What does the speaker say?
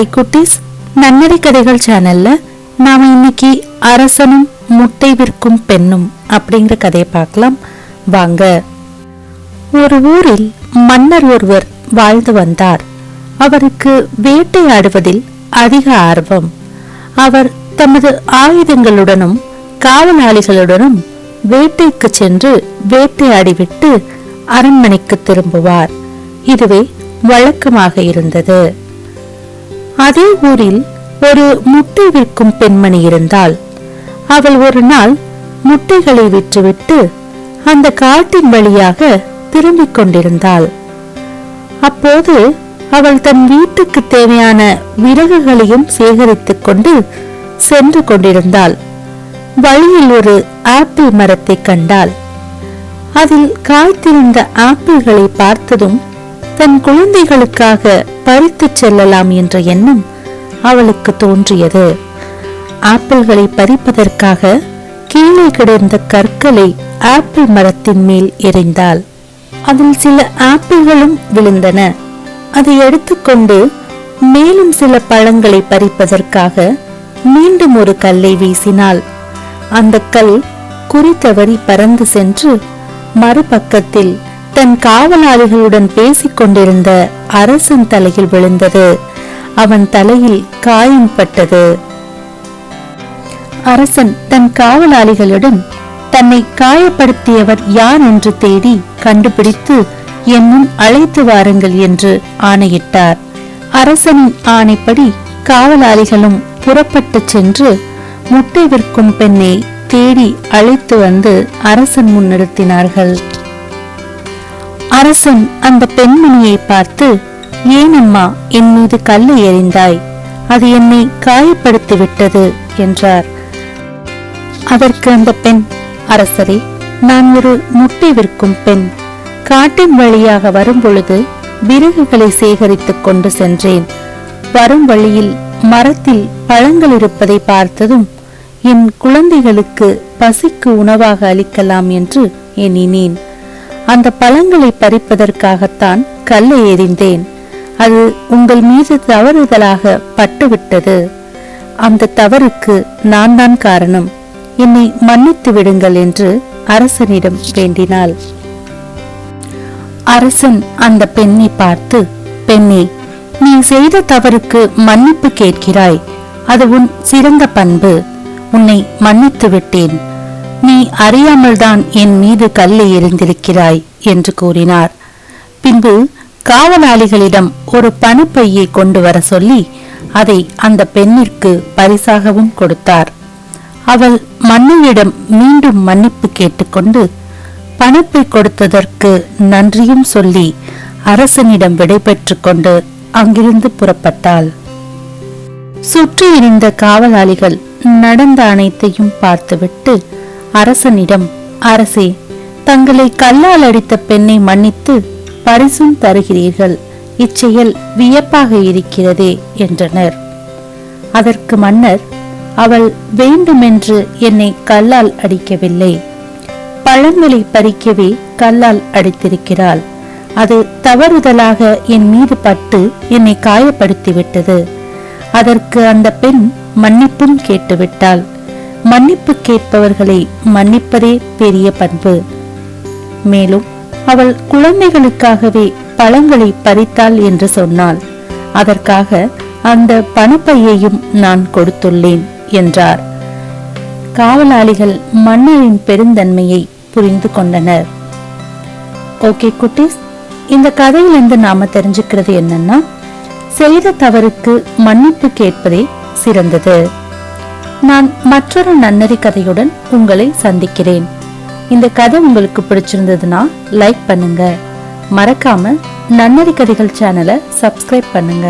Hi குட்டீஸ், நன்னறி கதைகள் சேனல்ல நாம இன்னைக்கு அரசனும் முட்டை விற்கும் பெண்ணும் அப்படிங்கிற கதையை பார்க்கலாம் வாங்க. ஒரு ஊரில் மன்னர் ஒருவர் வாழ்ந்து வந்தார். அவருக்கு வேட்டையாடுவதில் அதிக ஆர்வம். அவர் தமது ஆயுதங்களுடனும் காவலாளிகளுடனும் வேட்டைக்கு சென்று வேட்டையாடிவிட்டு அரண்மனைக்கு திரும்புவார். இதுவே வழக்கமாக இருந்தது. அதே ஊரில் ஒரு முட்டை விற்கும் பெண்மணி இருந்தாள். அவள் ஒரு நாள் முட்டைகளை விற்றுவிட்டு அந்த காட்டின் வழியாக திரும்பிக் கொண்டிருந்தாள். அப்போது அவள் தன் வீட்டுக்கு தேவையான விறகுகளையும் சேகரித்துக் கொண்டு சென்று கொண்டிருந்தாள். வழியில் ஒரு ஆப்பிள் மரத்தை கண்டாள். அதில் காய்த்திருந்த ஆப்பிள்களை பார்த்ததும் தன் குழந்தைகளுக்காக பறித்து செல்லலாம் என்ற எண்ணம் அவளுக்கு தோன்றியது. ஆப்பிள்களை பறிப்பதற்காக கீழே கிடந்த கற்களை ஆப்பிள் மரத்தின் மேல் எறிந்தாள். அதில் சில ஆப்பிள்களும் விழுந்தன. அதை எடுத்துக்கொண்டு மேலும் சில பழங்களை பறிப்பதற்காக மீண்டும் ஒரு கல்லை வீசினாள். அந்த கல் குறித்தவரி பறந்து சென்று மறுபக்கத்தில் தன் காவலாளிகளுடன் பேசிக் கொண்டிருந்த அரசன் தலையில் விழுந்தது. அவன் தலையில் காயம் பட்டது. அரசன் தன் காவலாளிகளுடன் தன்னை காயப்படுத்தியவர் யார் என்று தேடி கண்டுபிடித்து என்னும் அழைத்து வாருங்கள் என்று ஆணையிட்டார். அரசனின் ஆணைப்படி காவலாளிகளும் புறப்பட்டு சென்று முட்டை விற்கும் பெண்ணை தேடி அழைத்து வந்து அரசன் முன்னிறுத்தினார்கள். அரசன் அந்த பெண்மணியை பார்த்து, ஏனம்மா என் மீது கல்லை எறிந்தாய்? அது என்னை காயப்படுத்தி விட்டது என்றார். அதற்கு அந்த பெண், அரசரே, நான் ஒரு முட்டை விற்கும் பெண். காட்டின் வழியாக வரும் பொழுது விறகுகளை சேகரித்துக் கொண்டு சென்றேன். வரும் வழியில் மரத்தில் பழங்கள் இருப்பதை பார்த்ததும் என் குழந்தைகளுக்கு பசிக்கு உணவாக அளிக்கலாம் என்று எண்ணினேன். அந்த பழங்களை பறிப்பதற்காகத்தான் கல்லை எறிந்தேன். அது உங்கள் மீது தவறுதலாக பட்டுவிட்டது. அந்த தவறுக்கு நான் தான் காரணம். என்னை மன்னித்து விடுங்கள் என்று அரசனிடம் வேண்டினாள். அரசன் அந்த பெண்ணை பார்த்து, பெண்ணே, நீ செய்த தவறுக்கு மன்னிப்பு கேட்கிறாய். அது உன் சிறந்த பண்பு. உன்னை மன்னித்து விட்டேன். நீ அறியாமல்தான் என் மீது கல்லை எறிந்திருக்கிறாய் என்று கூறினார். பின்பு காவலாளிகளிடம் ஒரு பணப்பையை கொண்டு வர சொல்லி அதை அந்த பெண்ணிற்கு பரிசாகவும் கொடுத்தார். அவள் மன்னனிடம் மீண்டும் மன்னிப்பு கேட்டுக்கொண்டு பணப்பை கொடுத்ததற்கு நன்றியும் சொல்லி அரசனிடம் விடைபெற்று கொண்டு அங்கிருந்து புறப்பட்டாள். சுற்றி இருந்த காவலாளிகள் நடந்த அனைத்தையும் பார்த்துவிட்டு அரசனிடம், அரசே, தங்களை கல்லால் அடித்த பெண்ணை மன்னித்து பரிசும் தருகிறீர்கள். இச்செயல் வியப்பாக இருக்கிறதே என்றனர். அதற்கு மன்னர், அவள் வேண்டுமென்று என்னை கல்லால் அடிக்கவில்லை. பழங்களை பறிக்கவே கல்லால் அடித்திருக்கிறாள். அது தவறுதலாக என் மீது பட்டு என்னை காயப்படுத்திவிட்டது. அதற்கு அந்த பெண் மன்னிப்பும் கேட்டுவிட்டாள். மன்னிப்பு கேட்பவர்களை மன்னிப்பதே பெரிய பண்பு. மேலும் அவள் குழந்தைகளுக்காகவே பழங்களை பறித்தாள் என்று சொன்னாள். அதற்காக அந்த பணப்பையையும் நான் கொடுத்துள்ளேன் என்றார். காவலாளிகள் மன்னரின் பெருந்தன்மையை புரிந்து கொண்டனர். ஓகே குட்டீஸ், இந்த கதையிலிருந்து நாம தெரிஞ்சுக்கிறது என்னன்னா, செய்த தவறுக்கு மன்னிப்பு கேட்பதே சிறந்தது. நான் மற்றொரு நன்னறி கதையுடன் உங்களை சந்திக்கிறேன். இந்த கதை உங்களுக்கு பிடிச்சிருந்ததுன்னா லைக் பண்ணுங்க. மறக்காம நன்னறி கதைகள் சேனலை சப்ஸ்கிரைப் பண்ணுங்க.